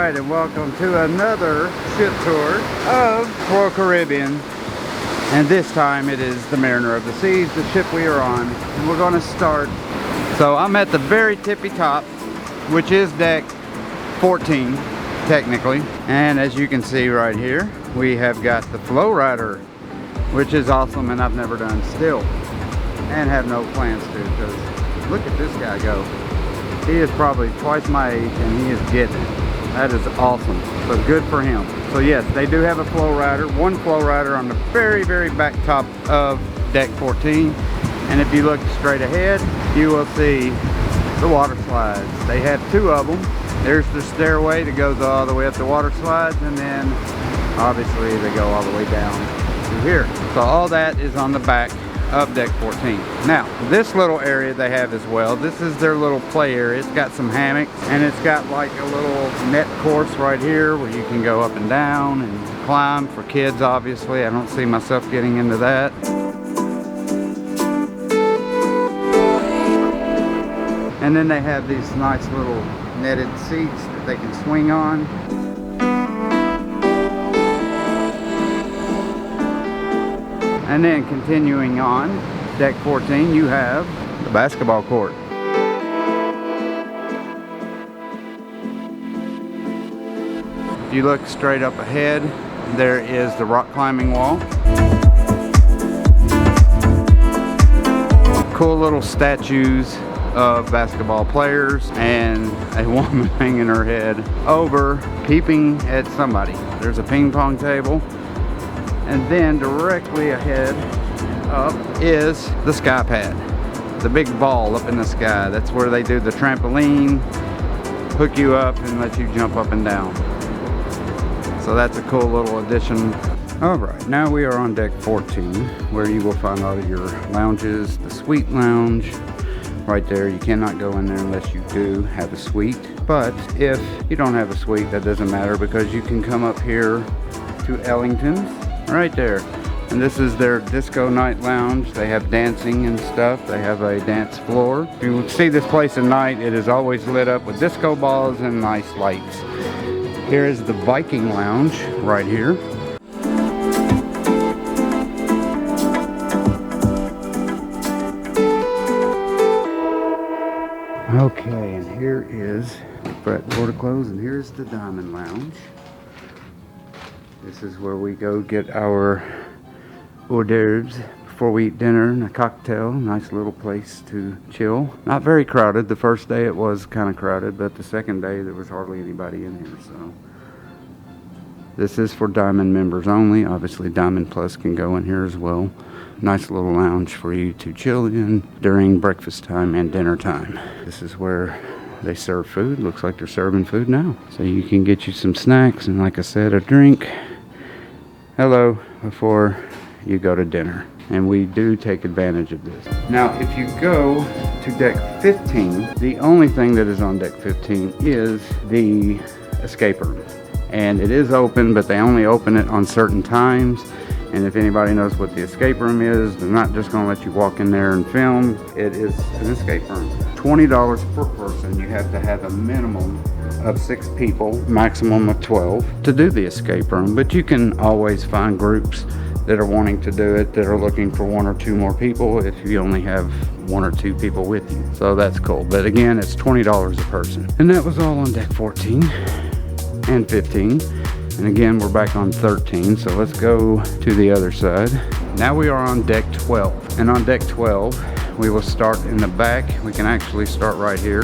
Alright, and welcome to another ship tour of Royal Caribbean. And this time it is the Mariner of the Seas, the ship we are on. And we're going to start. So I'm at the very tippy top, which is deck 14, technically. And as you can see right here, we have got the Flow Rider, which is awesome, and I've never done still. And have no plans to, because look at this guy go. He is probably twice my age, and he is getting it. That is awesome. So good for him. So yes, they do have a flow rider, one flow rider on the very, very back top of deck 14. And if you look straight ahead, you will see the water slides. They have two of them. There's the stairway that goes all the way up the water slides, and then obviously they go all the way down to here. So all that is on the back of deck 14. Now, this little area they have as well, this is their little play area. It's got some hammocks, and it's got like a little net course right here where you can go up and down and climb for kids, obviously. I don't see myself getting into that. And then they have these nice little netted seats that they can swing on. And then continuing on deck 14, you have the basketball court. If you look straight up ahead, there is the rock climbing wall. Cool little statues of basketball players and a woman hanging her head over, peeping at somebody. There's a ping pong table. And then directly ahead up is the sky pad. The big ball up in the sky. That's where they do the trampoline, hook you up and let you jump up and down. So that's a cool little addition. Alright, now we are on deck 14, where you will find all of your lounges. The suite lounge right there. You cannot go in there unless you do have a suite. But if you don't have a suite, that doesn't matter, because you can come up here to Ellington's. Right there, and this is their disco night lounge. They have dancing and stuff. They have a dance floor. If you see this place at night, it is always lit up with disco balls and nice lights. Here is the Viking lounge right here. Okay, and here is the fret door to close, and here's the Diamond Lounge. This is where we go get our hors d'oeuvres before we eat dinner and a cocktail. Nice little place to chill. Not very crowded. The first day it was kind of crowded, but the second day there was hardly anybody in here. So this is for Diamond members only. Obviously Diamond Plus can go in here as well. Nice little lounge for you to chill in during breakfast time and dinner time. This is where they serve food. Looks like they're serving food now. So you can get you some snacks and, like I said, a drink. Hello, before you go to dinner. And we do take advantage of this. Now, if you go to deck 15, the only thing that is on deck 15 is the escape room. And it is open, but they only open it on certain times. And if anybody knows what the escape room is, they're not just going to let you walk in there and film. It is an escape room. $20 per person. You have to have a minimum of 6 people, maximum of 12, to do the escape room. But you can always find groups that are wanting to do it, that are looking for 1 or 2 more people if you only have 1 or 2 people with you. So that's cool. But again, it's $20 a person. And that was all on deck 14 and 15. And again, we're back on 13, so let's go to the other side. Now we are on deck 12. And on deck 12, we will start in the back. We can actually start right here.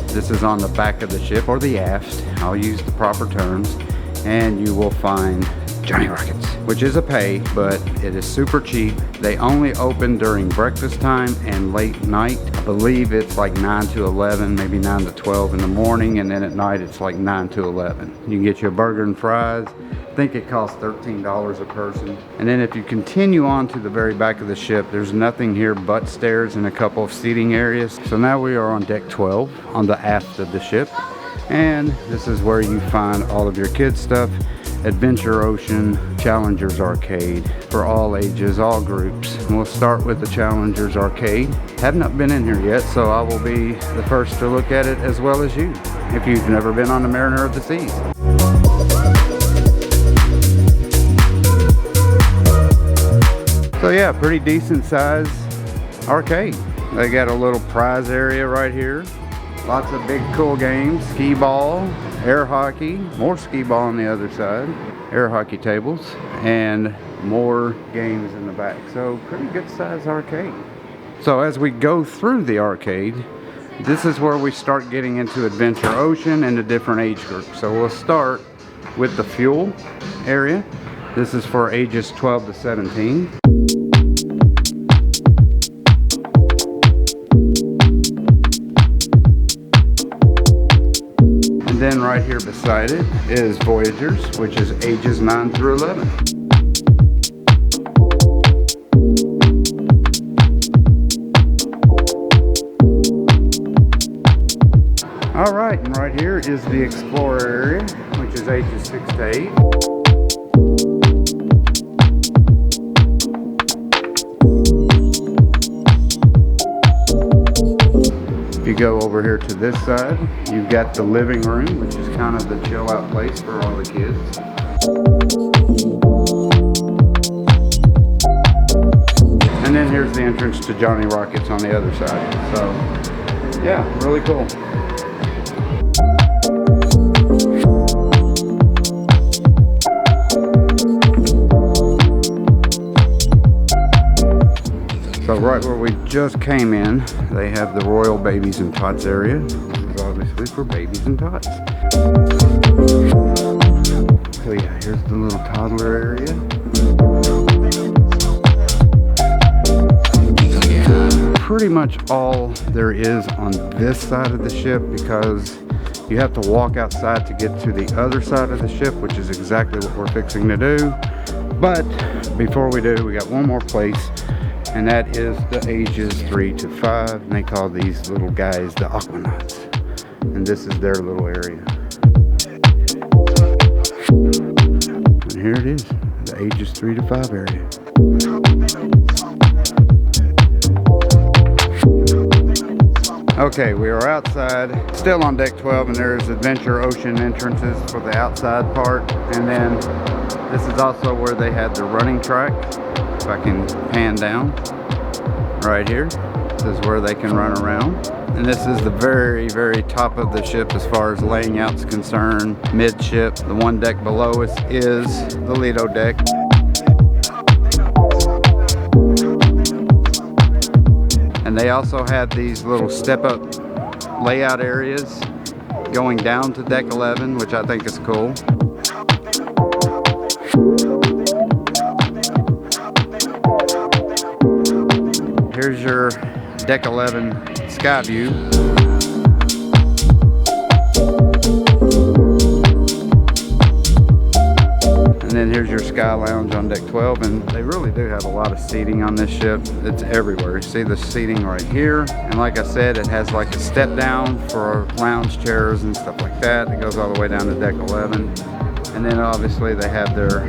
This is on the back of the ship, or the aft. I'll use the proper terms. And you will find Johnny Rockets, which is a pay, but it is super cheap. They only open during breakfast time and late night. I believe it's like 9 to 11, maybe 9 to 12 in the morning, and then at night it's like 9 to 11. You can get you a burger and fries. I think it costs $13 a person. And then if you continue on to the very back of the ship, there's nothing here but stairs and a couple of seating areas. So now we are on deck 12, on the aft of the ship. And this is where you find all of your kids' stuff. Adventure Ocean, Challengers Arcade, for all ages, all groups. And we'll start with the Challengers Arcade. Have not been in here yet, so I will be the first to look at it as well as you. if you've never been on the Mariner of the Seas. So yeah, pretty decent size arcade. They got a little prize area right here. Lots of big cool games, skee ball, air hockey, more skee ball on the other side, air hockey tables, and more games in the back. So pretty good size arcade. So as we go through the arcade, this is where we start getting into Adventure Ocean and the different age groups. So we'll start with the fuel area. This is for ages 12 to 17. And then right here beside it is Voyagers, which is ages 9 through 11. All right, and right here is the Explorer area, which is ages 6 to 8. If you go over here to this side, you've got the living room, which is kind of the chill out place for all the kids. And then here's the entrance to Johnny Rockets on the other side. So, yeah, really cool. So right where we just came in, they have the Royal Babies and Tots area. This is obviously for babies and tots. So yeah, here's the little toddler area. So yeah, pretty much all there is on this side of the ship, because you have to walk outside to get to the other side of the ship, which is exactly what we're fixing to do. But before we do, we got one more place, and that is the ages 3 to 5, and they call these little guys the Aquanauts. And this is their little area. And here it is, the ages 3 to 5 area. Okay, we are outside, still on deck 12, and there's Adventure Ocean entrances for the outside part. And then this is also where they had the running track. If I can pan down right here, this is where they can run around. And this is the very, very top of the ship as far as laying out's concerned. Midship, the one deck below us is the Lido deck. And they also had these little step-up layout areas going down to deck 11, which I think is cool. Here's your deck 11 sky view. And then here's your sky lounge on deck 12, and they really do have a lot of seating on this ship. It's everywhere. You see the seating right here, and like I said, it has like a step down for lounge chairs and stuff like that. It goes all the way down to deck 11. And then obviously they have their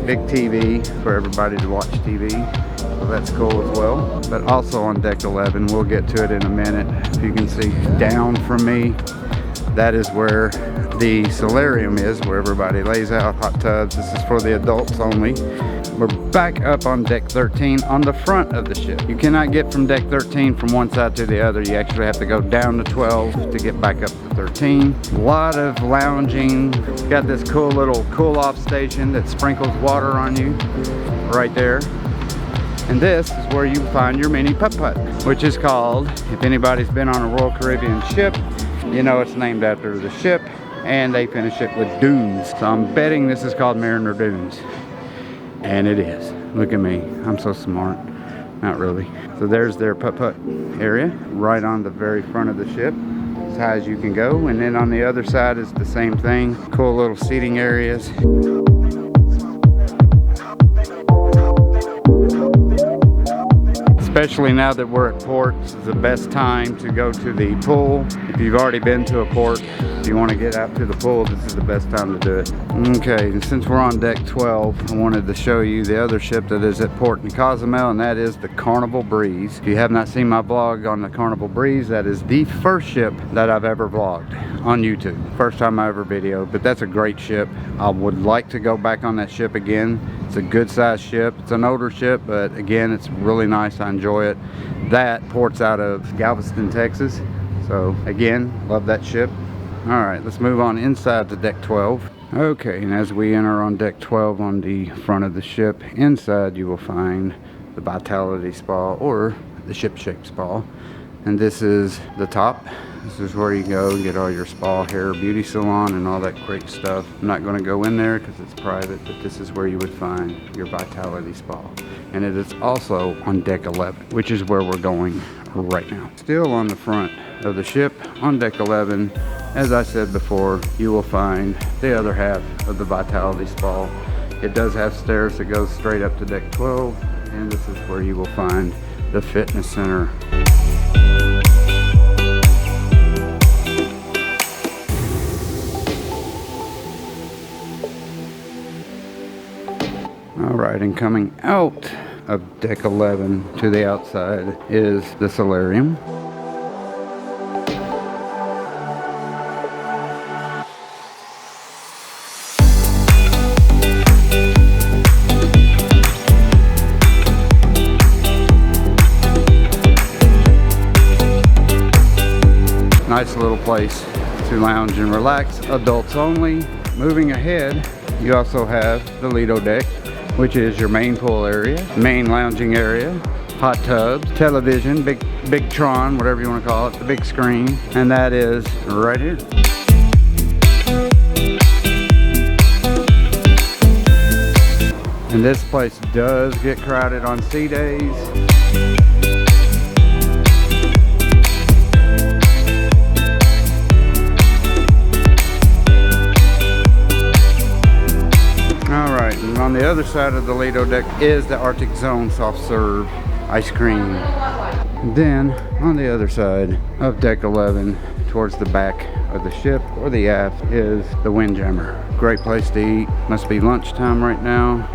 big TV for everybody to watch TV. So that's cool as well. But also on deck 11, we'll get to it in a minute. If you can see down from me, that is where the solarium is, where everybody lays out, hot tubs. This is for the adults only. We're back up on deck 13 on the front of the ship. You cannot get from deck 13 from one side to the other. You actually have to go down to 12 to get back up to 13. A lot of lounging. Got this cool little cool-off station that sprinkles water on you right there. And this is where you find your mini putt-putt, which is called, if anybody's been on a Royal Caribbean ship, you know it's named after the ship, and they finish it with dunes. So I'm betting this is called Mariner Dunes. And it is. Look at me, I'm so smart. Not really. So there's their putt-putt area, right on the very front of the ship, as high as you can go. And then on the other side is the same thing. Cool little seating areas. Especially now that we're at port, this is the best time to go to the pool. If you've already been to a port, if you want to get out to the pool, this is the best time to do it. Okay, and since we're on deck 12, I wanted to show you the other ship that is at port in Cozumel, and that is the Carnival Breeze. If you have not seen my vlog on the Carnival Breeze, that is the first ship that I've ever vlogged on YouTube. First time I ever videoed, but that's a great ship. I would like to go back on that ship again. It's a good sized ship. It's an older ship, but again, it's really nice. I enjoy it. That ports out of Galveston, Texas. So again, love that ship. All right, let's move on inside to deck 12. Okay, and as we enter on deck 12 on the front of the ship, inside you will find the Vitality Spa or the Ship Shape Spa. And this is the top. This is where you go and get all your spa, hair, beauty salon, and all that great stuff. I'm not going to go in there because it's private, but this is where you would find your Vitality Spa. And it is also on deck 11, which is where we're going right now. Still on the front of the ship, on deck 11, as I said before, you will find the other half of the Vitality Spa. It does have stairs that go straight up to deck 12, and this is where you will find the fitness center. Alright, and coming out of deck 11 to the outside is the solarium. Nice little place to lounge and relax, adults only. Moving ahead, you also have the Lido deck, which is your main pool area, main lounging area, hot tubs, television, big Tron, whatever you want to call it, the big screen, and that is right here. And this place does get crowded on sea days. On the other side of the Lido deck is the Arctic Zone soft serve ice cream. Then on the other side of deck 11 towards the back of the ship or the aft is the Windjammer. Great place to eat. Must be lunchtime right now.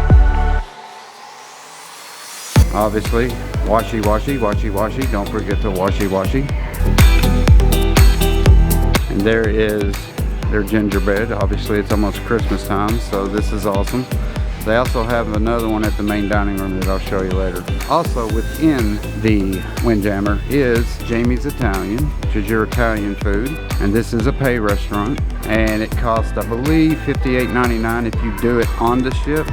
Obviously, washy washy, washy washy. Don't forget to washy washy. And there is their gingerbread. Obviously it's almost Christmas time, so this is awesome. They also have another one at the main dining room that I'll show you later. Also within the Windjammer is Jamie's Italian, which is your Italian food. And this is a pay restaurant. And it costs, I believe, $58.99 if you do it on the ship.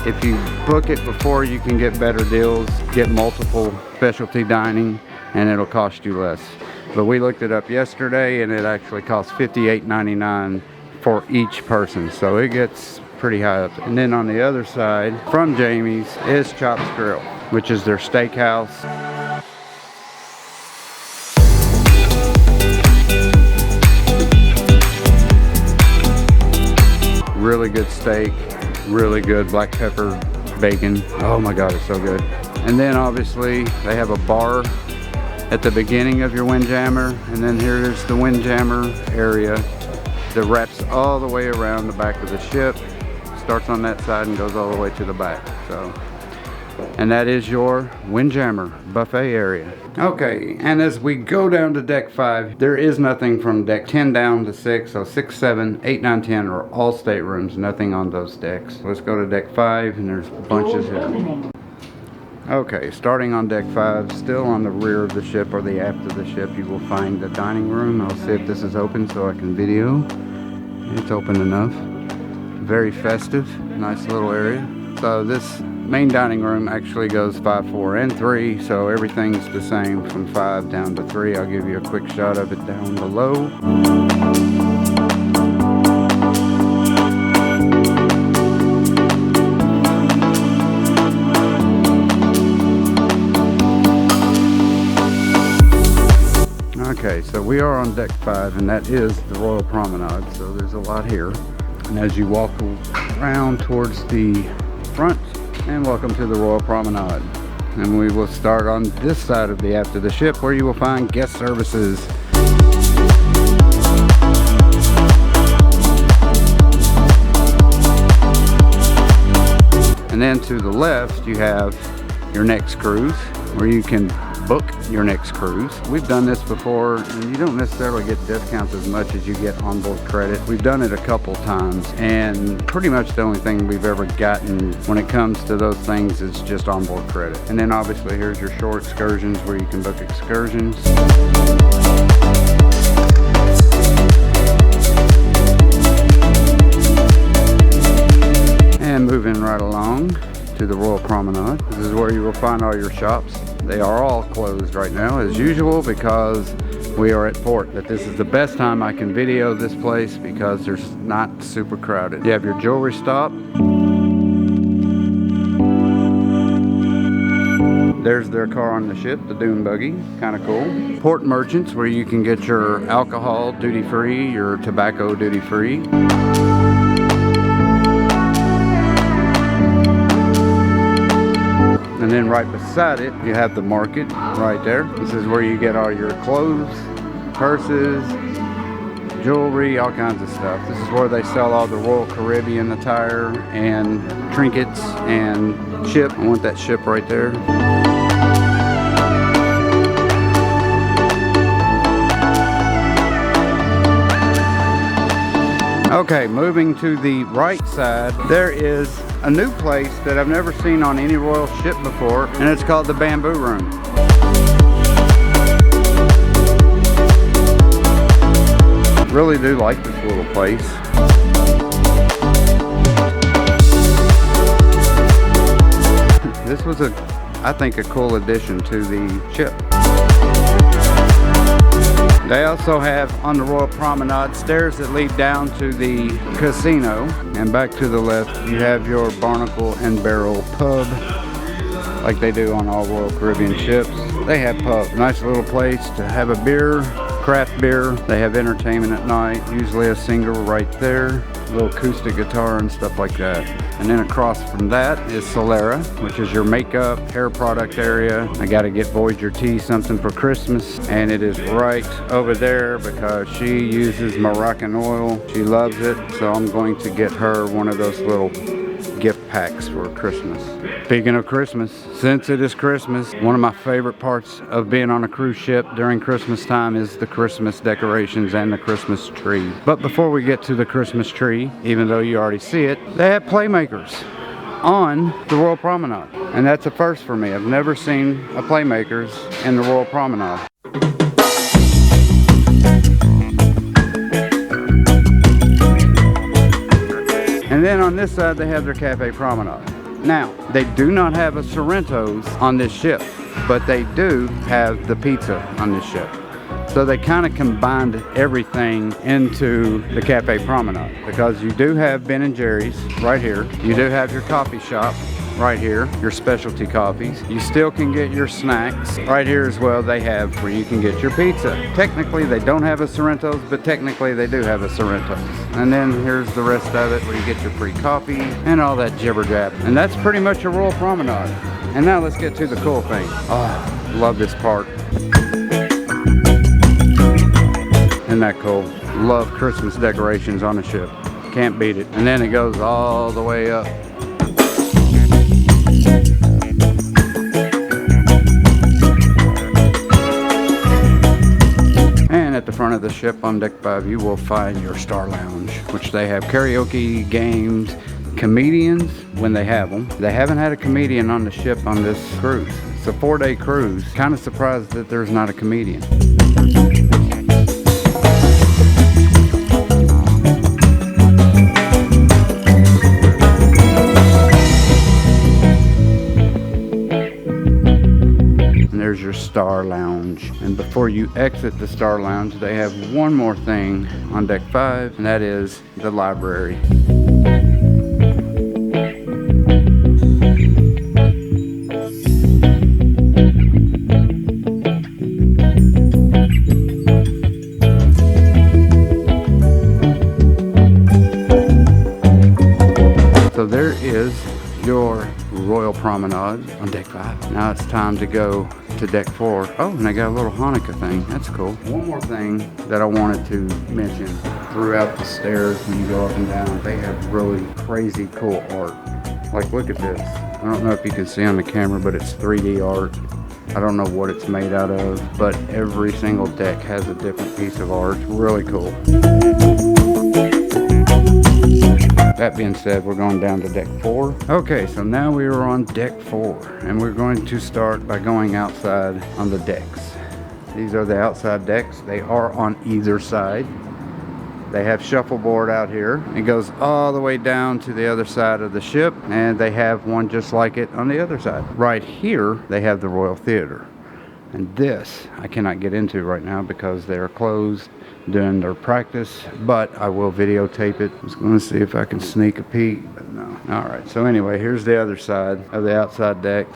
If you book it before, you can get better deals, get multiple specialty dining, and it'll cost you less. But we looked it up yesterday and it actually costs $58.99 for each person. So it gets pretty high up. And then on the other side from Jamie's is Chops Grill, which is their steakhouse. Really good steak, really good black pepper bacon. Oh my god, it's so good. And then obviously they have a bar at the beginning of your Windjammer, and then here's the Windjammer area that wraps all the way around the back of the ship. Starts on that side and goes all the way to the back. So, and that is your Windjammer buffet area. Okay, and as we go down to deck 5, there is nothing from deck 10 down to 6. So 6, 7, 8, 9, 10 are all staterooms, nothing on those decks. Let's go to deck 5, and there's bunches here. Okay, starting on deck 5, still on the rear of the ship or the aft of the ship, you will find the dining room. I'll see if this is open so I can video. It's open enough. Very festive, nice little area. So this main dining room actually goes 5, 4, and 3, so everything's the same from 5 down to 3. I'll give you a quick shot of it down below. Okay, so we are on deck 5, and that is the Royal Promenade, so there's a lot here. And as you walk around towards the front, and welcome to the Royal Promenade. and we will start on this side of the aft of the ship, where you will find guest services. And then to the left, you have your next cruise, where you can book your next cruise. We've done this before, and you don't necessarily get discounts as much as you get onboard credit. We've done it a couple times, and pretty much the only thing we've ever gotten when it comes to those things is just onboard credit. And then obviously here's your shore excursions, where you can book excursions. And moving right along to the Royal Promenade. This is where you will find all your shops. They are all closed right now as usual because we are at port. But this is the best time I can video this place because there's not super crowded. You have your jewelry stop. There's their car on the ship, the dune buggy, kind of cool. Port merchants, where you can get your alcohol duty-free, your tobacco duty-free. And then right beside it, you have the market right there. This is where you get all your clothes, purses, jewelry, all kinds of stuff. This is where they sell all the Royal Caribbean attire and trinkets and ship. I want that ship right there. Okay, moving to the right side, there is a new place that I've never seen on any royal ship before, and it's called the Bamboo Room. Really do like this little place. This was I think a cool addition to the ship. They also have on the Royal Promenade stairs that lead down to the casino, and back to the left you have your Barnacle and Barrel pub, like they do on all Royal Caribbean ships. They have pubs, nice little place to have a beer, craft beer. They have entertainment at night, usually a singer right there, a little acoustic guitar and stuff like that. And then across from that is Solera, which is your makeup, hair product area. I gotta get Voyager T something for Christmas, and it is right over there because she uses Moroccan oil. She loves it, so I'm going to get her one of those little gift packs for Christmas. Speaking of Christmas, since it is Christmas, one of my favorite parts of being on a cruise ship during Christmas time is the Christmas decorations and the Christmas tree. But before we get to the Christmas tree, even though you already see it, they have playmakers on the Royal Promenade. And that's a first for me. I've never seen a playmakers in the Royal Promenade. And then on this side, they have their Cafe Promenade. Now, they do not have a Sorrento's on this ship, but they do have the pizza on this ship. So they kind of combined everything into the Cafe Promenade, because you do have Ben & Jerry's right here. You do have your coffee shop right here, your specialty coffees. You still can get your snacks right here as well. They have where you can get your pizza. Technically they don't have a Sorrento's, but technically they do have a Sorrento's. And then here's the rest of it where you get your free coffee and all that jibber jab. And that's pretty much a Royal Promenade. And now let's get to the cool thing. Oh, love this part. Isn't that cool? Love Christmas decorations on a ship. Can't beat it. And then it goes all the way up. And at the front of the ship on deck 5, you will find your Star Lounge, which they have karaoke, games, comedians when they have them. They haven't had a comedian on the ship on this cruise. It's a 4-day cruise. Kind of surprised that there's not a comedian. There's your Star Lounge. And before you exit the Star Lounge, they have one more thing on deck 5, and that is the library. So there is your Royal Promenade on deck 5. Now it's time to go to deck 4. Oh, and they got a little Hanukkah thing. That's cool. One more thing that I wanted to mention. Throughout the stairs when you go up and down, they have really crazy cool art. Like, look at this. I don't know if you can see on the camera, but it's 3D art. I don't know what it's made out of, but every single deck has a different piece of art. Really cool. That being said, we're going down to deck 4. Okay, so now we are on deck 4, and we're going to start by going outside on the decks. These are the outside decks. They are on either side. They have shuffleboard out here. It goes all the way down to the other side of the ship, and they have one just like it on the other side. Right here, they have the Royal Theater. And this, I cannot get into right now because they are closed during their practice, but I will videotape it. I was going to see if I can sneak a peek, but no. All right, so anyway, here's the other side of the outside deck.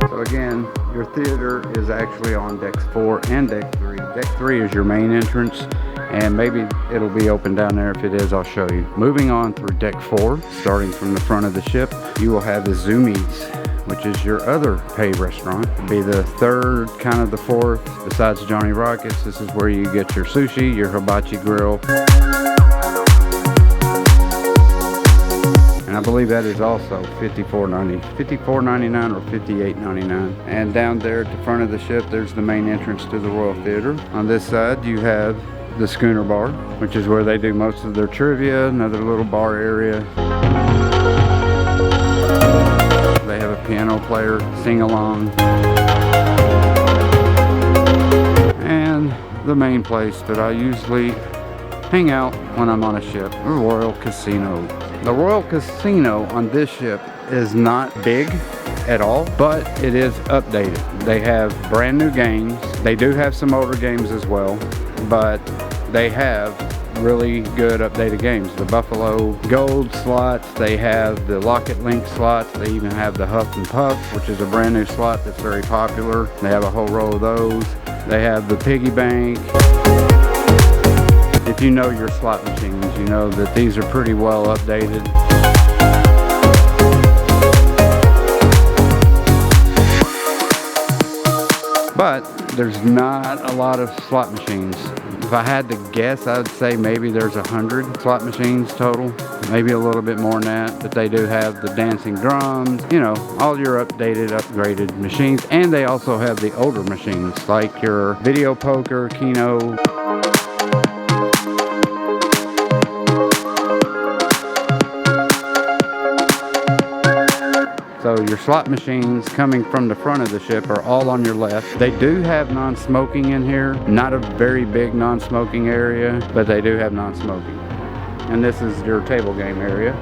So again, your theater is actually on decks 4 and deck 3. Deck 3 is your main entrance, and maybe it'll be open down there. If it is, I'll show you. Moving on through deck 4, starting from the front of the ship, you will have the Zoomies, which is your other pay restaurant. It'll be the third, kind of the fourth, besides Johnny Rockets. This is where you get your sushi, your hibachi grill. And I believe that is also $54.99 or $58.99. And down there at the front of the ship, there's the main entrance to the Royal Theater. On this side, you have the Schooner Bar, which is where they do most of their trivia, another little bar area. They have a piano player, sing-along. And the main place that I usually hang out when I'm on a ship, the Royal Casino. The Royal Casino on this ship is not big at all, but it is updated. They have brand new games. They do have some older games as well, but they have really good updated games. The Buffalo Gold slots, they have the Locket Link slots, they even have the Huff and Puff, which is a brand new slot that's very popular. They have a whole row of those. They have the Piggy Bank. If you know your slot machines, you know that these are pretty well updated. But there's not a lot of slot machines. If I had to guess, I would say maybe there's 100 slot machines total. Maybe a little bit more than that, but they do have the dancing drums, you know, all your updated, upgraded machines. And they also have the older machines, like your video poker, Keno. So your slot machines coming from the front of the ship are all on your left. They do have non-smoking in here. Not a very big non-smoking area, but they do have non-smoking. And this is your table game area.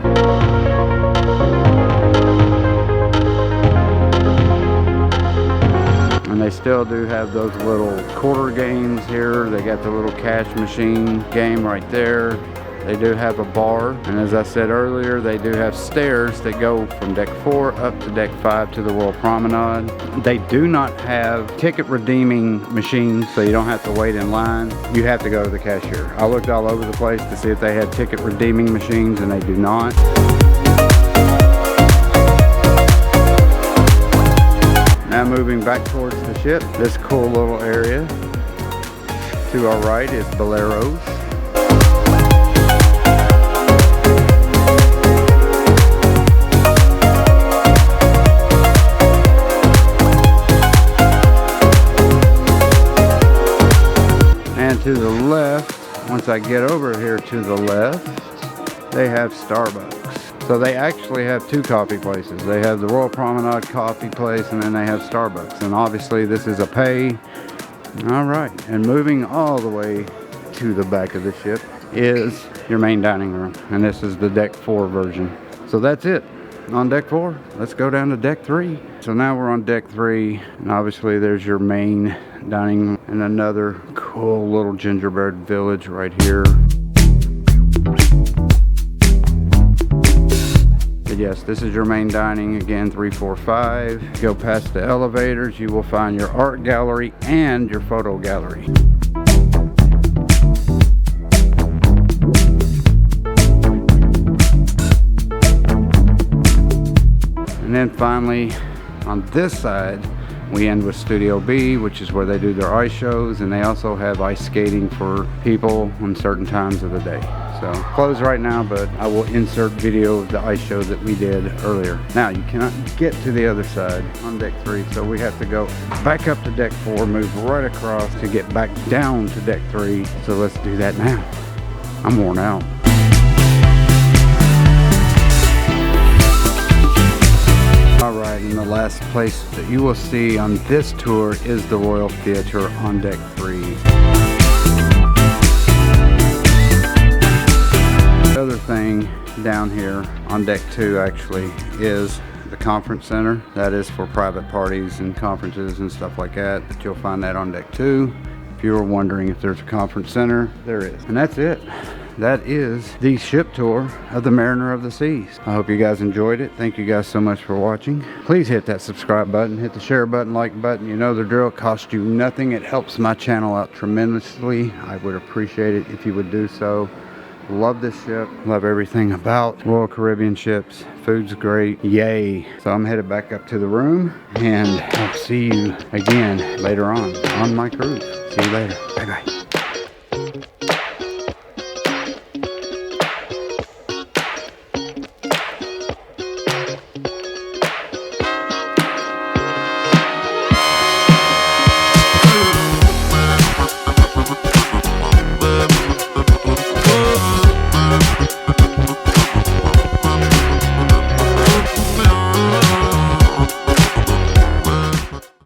And they still do have those little quarter games here. They got the little cash machine game right there. They do have a bar, and as I said earlier, they do have stairs that go from deck 4 up to deck 5 to the Royal Promenade. They do not have ticket redeeming machines, so you don't have to wait in line. You have to go to the cashier. I looked all over the place to see if they had ticket redeeming machines, and they do not. Now moving back towards the ship, this cool little area. To our right is Bolero's. And to the left, once I get over here to the left, they have Starbucks. So they actually have two coffee places. They have the Royal Promenade coffee place, and then they have Starbucks. And obviously this is a pay. All right, and moving all the way to the back of the ship is your main dining room. And this is the deck 4 version. So that's it on deck 4. Let's go down to deck 3. So now we're on deck 3, and obviously there's your main dining room and another cool little gingerbread village right here. But yes, this is your main dining, again, 345. Go past the elevators, you will find your art gallery and your photo gallery. then finally, on this side, we end with Studio B, which is where they do their ice shows, and they also have ice skating for people on certain times of the day. So closed right now, but I will insert video of the ice show that we did earlier. Now you cannot get to the other side on deck 3, so we have to go back up to deck 4, move right across to get back down to deck 3. So let's do that now. I'm worn out. Alright, and the last place that you will see on this tour is the Royal Theatre on deck 3. The other thing down here on deck 2 actually is the conference center. That is for private parties and conferences and stuff like that, but you'll find that on deck 2. If you were wondering if there's a conference center, there is. And that's it. That is the ship tour of the Mariner of the Seas. I hope you guys enjoyed it. Thank you guys so much for watching. Please hit that subscribe button, hit the share button, like button. You know the drill. It costs you nothing. It helps my channel out tremendously. I would appreciate it if you would do so. Love this ship. Love everything about Royal Caribbean ships. Food's great. Yay. So I'm headed back up to the room, and I'll see you again later on my cruise. See you later. Bye bye.